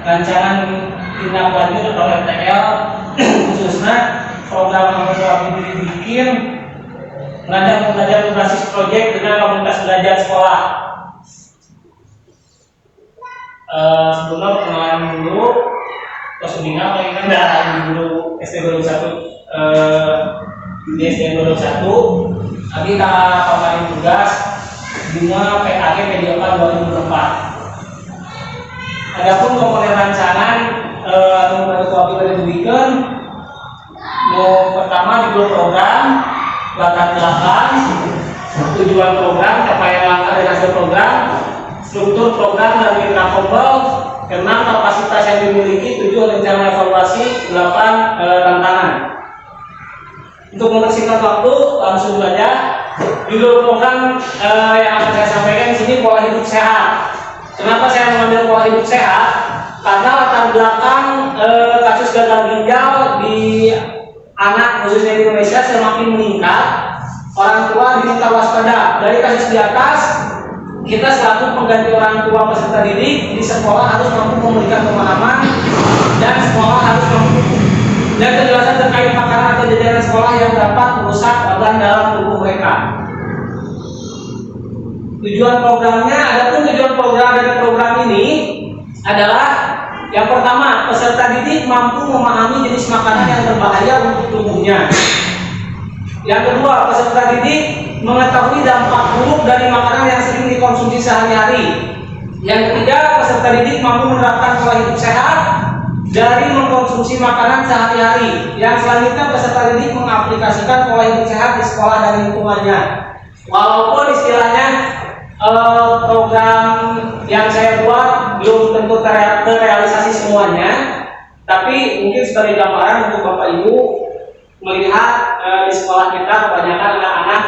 rancangan tindak lanjut atau RTL khususnya program yang dibikin mengajak belajar berbasis proyek dengan komunitas belajar sekolah. Sebelumnya perkenalan dulu, Tosudinga paling kan dari guru SD 21 di SD 21. Nanti kita kemarin tugas bunga PAG PDOK 2004. Adapun komponen rancangan atau topik dari weekend, pertama di program, latar belakang, tujuan program, capaian langkah dan hasil program, struktur program dan mitra kompel, 6 kapasitas yang dimiliki, 7 rencana evaluasi, 8 tantangan. Untuk mempersingkat waktu, langsung saja. Judul program yang akan saya sampaikan di sini pola hidup sehat. Kenapa saya mengambil pola hidup sehat? Karena latar belakang kasus gagal ginjal di anak khususnya di Indonesia semakin meningkat. Orang tua diminta waspada. Dari kasus di atas, kita selaku pengganti orang tua peserta didik di sekolah harus mampu memberikan pemahaman dan sekolah harus mampu dan kejelasan terkait makanan atau jajanan sekolah yang dapat merusak organ dalam tubuh mereka. Tujuan programnya, adapun tujuan program dari program ini adalah yang pertama, peserta didik mampu memahami jenis makanan yang berbahaya untuk tubuhnya. Yang kedua, peserta didik mengetahui dampak buruk dari makanan yang sering dikonsumsi sehari-hari. Yang ketiga, peserta didik mampu menerapkan pola hidup sehat dari mengkonsumsi makanan sehari-hari. Yang selanjutnya, peserta didik mengaplikasikan pola hidup sehat di sekolah dan lingkungannya. Walaupun istilahnya program yang saya buat belum tentu terrealisasi semuanya, tapi mungkin sebagai gambaran untuk Bapak Ibu melihat di sekolah kita kebanyakan anak-anak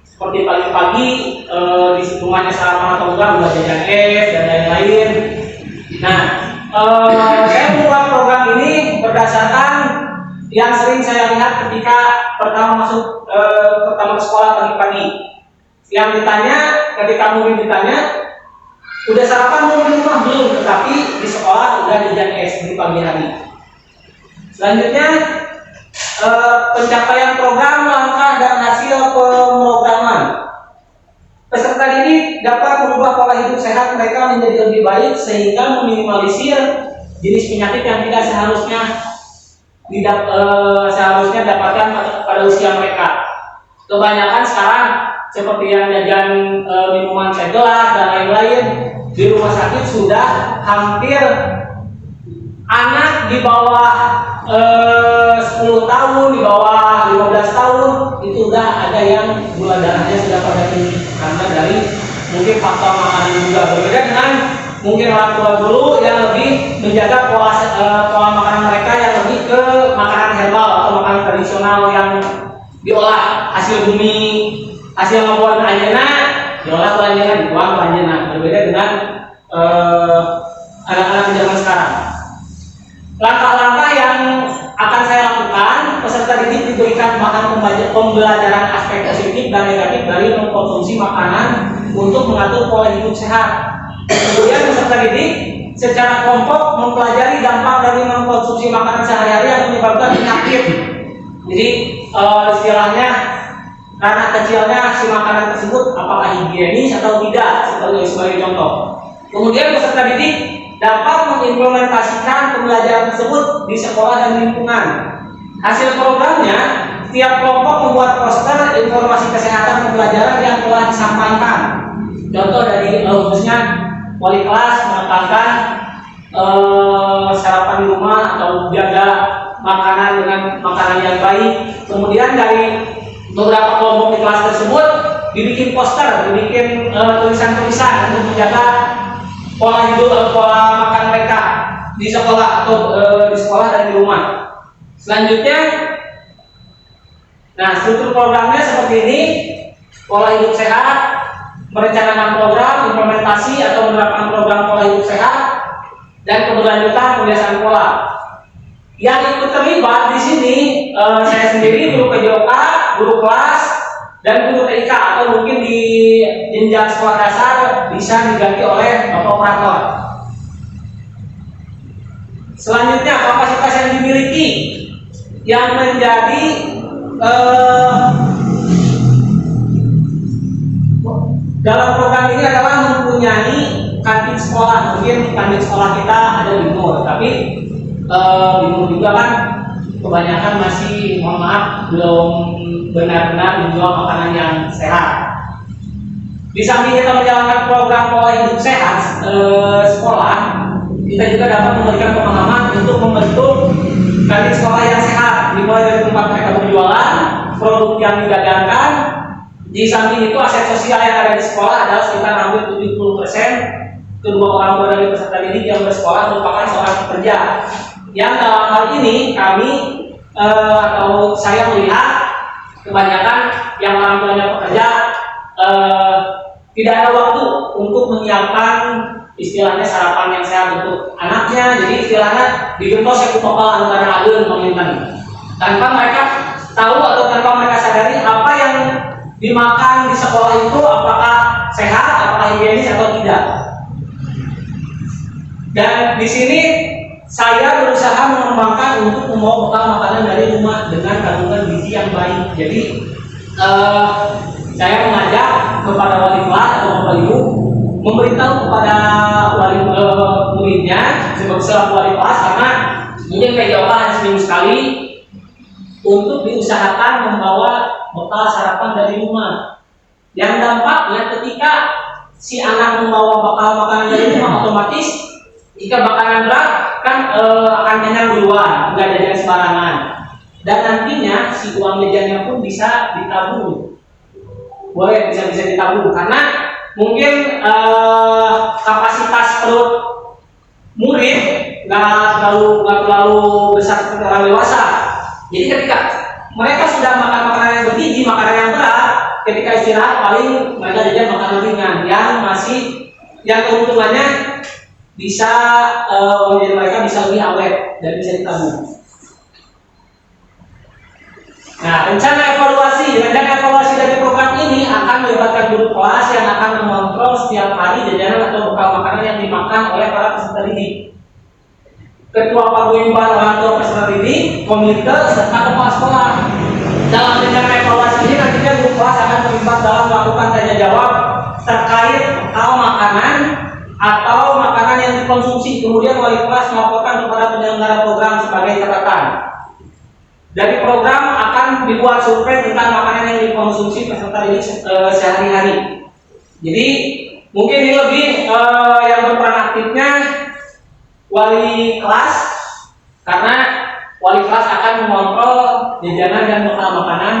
seperti pagi-pagi di rumahnya sama atau enggak udah jajan es dan lain-lain. Nah, saya membuat program ini berdasarkan yang sering saya lihat ketika pertama ke sekolah pagi-pagi. Yang ditanya, ketika murid ditanya, udah sarapan mau di rumah belum? Tetapi di sekolah udah jajan es di pagi hari. Selanjutnya, pencapaian program, langkah dan hasil pemrograman. Peserta didik dapat mengubah pola hidup sehat mereka menjadi lebih baik sehingga meminimalisir jenis penyakit yang tidak seharusnya dapatkan pada usia mereka. Kebanyakan sekarang seperti yang jajan minuman segelas dan lain-lain di rumah sakit sudah hampir anak di bawah 10 tahun, di bawah 15 tahun itu udah ada yang gula darahnya sudah pada tinggi karena dari mungkin faktor makanan juga. Berbeda dengan mungkin orang tua dulu yang lebih menjaga pola makanan mereka yang lebih ke makanan herbal atau makanan tradisional yang diolah hasil bumi, hasil membuat anjena, diolah ke anjena, dibuang ke anjena. Berbeda dengan anak-anak zaman sekarang. Langkah-langkah yang akan saya lakukan, peserta didik diberikan bahan pembelajaran aspek positif dan negatif dari mengkonsumsi makanan untuk mengatur pola hidup sehat. Kemudian peserta didik secara kelompok mempelajari dampak dari mengkonsumsi makanan sehari-hari yang menyebabkan penyakit. Jadi istilahnya karena kecilnya si makanan tersebut apakah higienis atau tidak sebagai contoh. Kemudian peserta didik dapat mengimplementasikan pembelajaran tersebut di sekolah dan lingkungan. Hasil programnya, setiap kelompok membuat poster informasi kesehatan pembelajaran yang telah disampaikan. Contoh dari khususnya wali kelas menekankan sarapan di rumah atau jaga makanan dengan makanan yang baik. Kemudian dari beberapa kelompok di kelas tersebut dibikin poster, dibikin tulisan-tulisan untuk menjaga pola hidup, pola makan mereka di sekolah atau di sekolah dan di rumah. Selanjutnya, nah struktur programnya seperti ini: pola hidup sehat, merencanakan program, implementasi atau menerapkan program pola hidup sehat, dan keberlanjutan pembiasaan pola. Yang ikut terlibat di sini saya sendiri, guru PJOK, guru kelas, dan guru TIK atau mungkin di jenjang sekolah dasar bisa diganti oleh bapak operator. Selanjutnya kapasitas yang dimiliki yang menjadi dalam program ini adalah mempunyai kantin sekolah. Mungkin kantin sekolah kita ada di Timur, tapi Timur juga kan kebanyakan masih, mohon maaf, belum benar-benar menjual makanan yang sehat. Di samping kita menjalankan program pola hidup sehat sekolah, kita juga dapat memberikan pemahaman untuk membentuk kantin sekolah yang sehat, dimulai dari tempat mereka berjualan, produk yang didagangkan. Di samping itu aset sosial yang ada di sekolah adalah sekitar hampir 70% kedua orang tua dari peserta didik yang bersekolah merupakan seorang pekerja. Yang dalam hal ini kami atau saya melihat kebanyakan yang orang tuanya pekerja tidak ada waktu untuk menyiapkan istilahnya sarapan yang sehat untuk anaknya. Jadi istilahnya digentos ya kepala antara adun mengintan tanpa mereka tahu atau tanpa mereka sadari apa yang dimakan di sekolah itu apakah sehat, apakah higienis atau tidak. Dan di sini saya berusaha mengembangkan untuk membawa bekal makanan dari rumah dengan kandungan gizi yang baik. Jadi saya mengajak kepada wali kelas atau bapak ibu memberitahu kepada wali muridnya sebagai wali kelas, karena mungkin kegiatan seminggu sekali untuk diusahakan membawa bekal sarapan dari rumah. Yang dampaknya ketika si anak membawa bekal makanan dari rumah, otomatis jika makanan berat kan akan kenyang duluan, nggak jajan sembarangan. Dan nantinya si uang jajannya pun bisa ditabung. Boleh bisa ditabung karena mungkin kapasitas perut murid nggak terlalu besar seperti orang dewasa. Jadi ketika mereka sudah makan makanan yang bergizi, makanan yang berat, ketika istirahat paling mereka jajan makanan ringan yang keuntungannya bisa menjadi mereka bisa lebih awet dan bisa ditabung. Nah, dengan evaluasi dari program ini akan melibatkan guru kelas yang akan mengontrol setiap hari jajanan atau bekal makanan yang dimakan oleh para peserta didik. Ketua Paguyuban orang tua peserta didik, komite serta kepala sekolah. Dalam rencana evaluasi ini nantinya guru kelas akan terlibat dalam melakukan tanya jawab terkait bekal makanan atau makanan yang dikonsumsi. Kemudian wali kelas melaporkan kepada penyelenggara program sebagai catatan. Dari program akan dibuat survei tentang makanan yang dikonsumsi peserta didik sehari-hari. Jadi mungkin ini lebih yang berperan aktifnya wali kelas, karena wali kelas akan mengontrol jajanan dan bekal makanan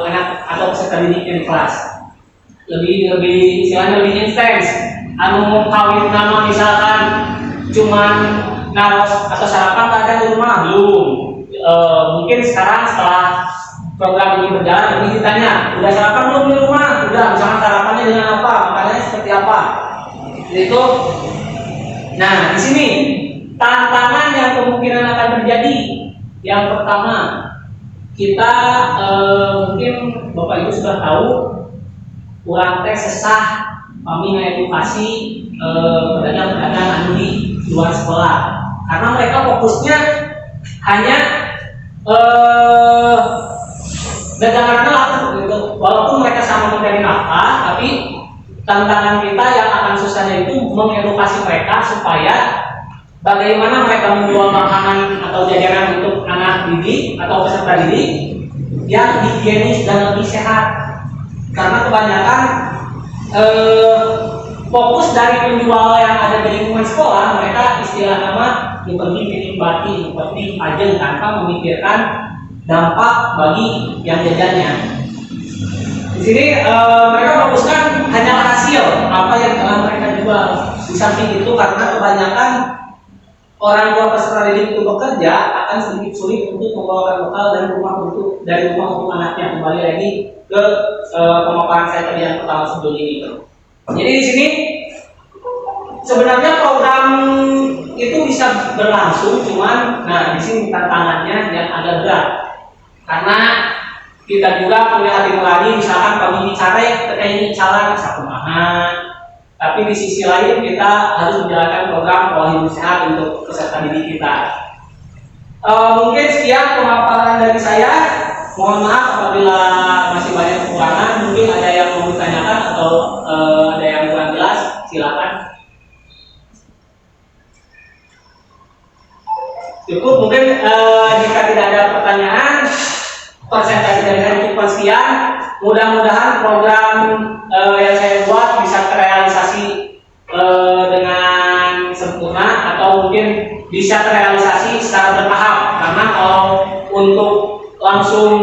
anak atau peserta didiknya di kelas. Lebih istilahnya lebih intens. Anu kawin nama misalkan cuman naros atau sarapan kadang di rumah belum. Mungkin sekarang setelah program ini berjalan lebih ditanya, udah sarapan belum di rumah? Udah, misalkan sarapannya dengan apa, makanannya seperti apa? Itu. Nah, di sini tantangan yang kemungkinan akan terjadi. Yang pertama, kita mungkin Bapak Ibu sudah tahu, kurang teh sesah kami ngedukasi pedagang-pedagang anu di luar sekolah, karena mereka fokusnya hanya dagangan laku gitu. Walaupun mereka sama mencari nafkah, tapi tantangan kita yang akan susahnya itu mengedukasi mereka supaya bagaimana mereka menjual makanan atau jajanan untuk anak didik atau peserta didik yang higienis dan lebih sehat. Karena kebanyakan fokus dari penjual yang ada di lingkungan sekolah, mereka istilah nama yang penting menikmati, yang penting ajeng tanpa memikirkan dampak bagi yang jajannya. Di sini mereka fokuskan hanya hasil apa yang telah mereka jual. Di samping itu karena kebanyakan orang tua peserta didik itu bekerja, akan sedikit sulit untuk membawakan bekal dari rumah untuk anaknya. Kembali lagi ke pemaparan saya tadi yang pertama sebelum ini. Jadi di sini sebenarnya program itu bisa berlangsung, cuman di sini tantangannya yang agak berat. Karena kita juga punya hati nurani, misalkan kami bicara ini cara kumaha, Tapi di sisi lain kita harus menjalankan program pola hidup sehat untuk peserta didik kita. Mungkin sekian pemaparan dari saya. Mohon maaf apabila masih banyak kekurangan. Mungkin ada yang mau ditanyakan atau ada yang kurang jelas, silakan. Cukup mungkin jika tidak ada pertanyaan, presentasi dari saya cukup sekian. Mudah-mudahan program yang saya buat bisa terrealisasi dengan sempurna atau mungkin bisa terrealisasi secara bertahap. Karena kalau untuk langsung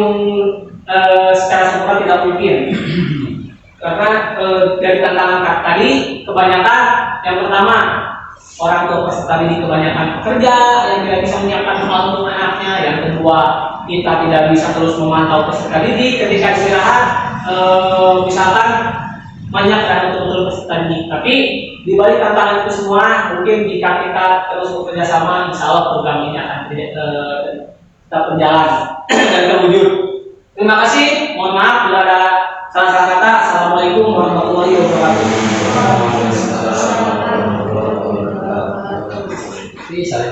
secara sempurna tidak mungkin. Karena dari tantangan tadi kebanyakan yang pertama orang tua peserta didik kebanyakan bekerja yang tidak bisa menyiapkan hal untuk anaknya. Yang kedua, kita tidak bisa terus memantau peserta didik ketika istirahat. Misalkan banyak kan betul-betul peserta didik. Tapi di balik tantangan itu semua, mungkin jika kita terus bekerja sama, insya Allah program ini akan tetap berjalan dan terwujud. Terima kasih. Mohon maaf bila ada salah kata. Assalamualaikum warahmatullahi wabarakatuh. Bisa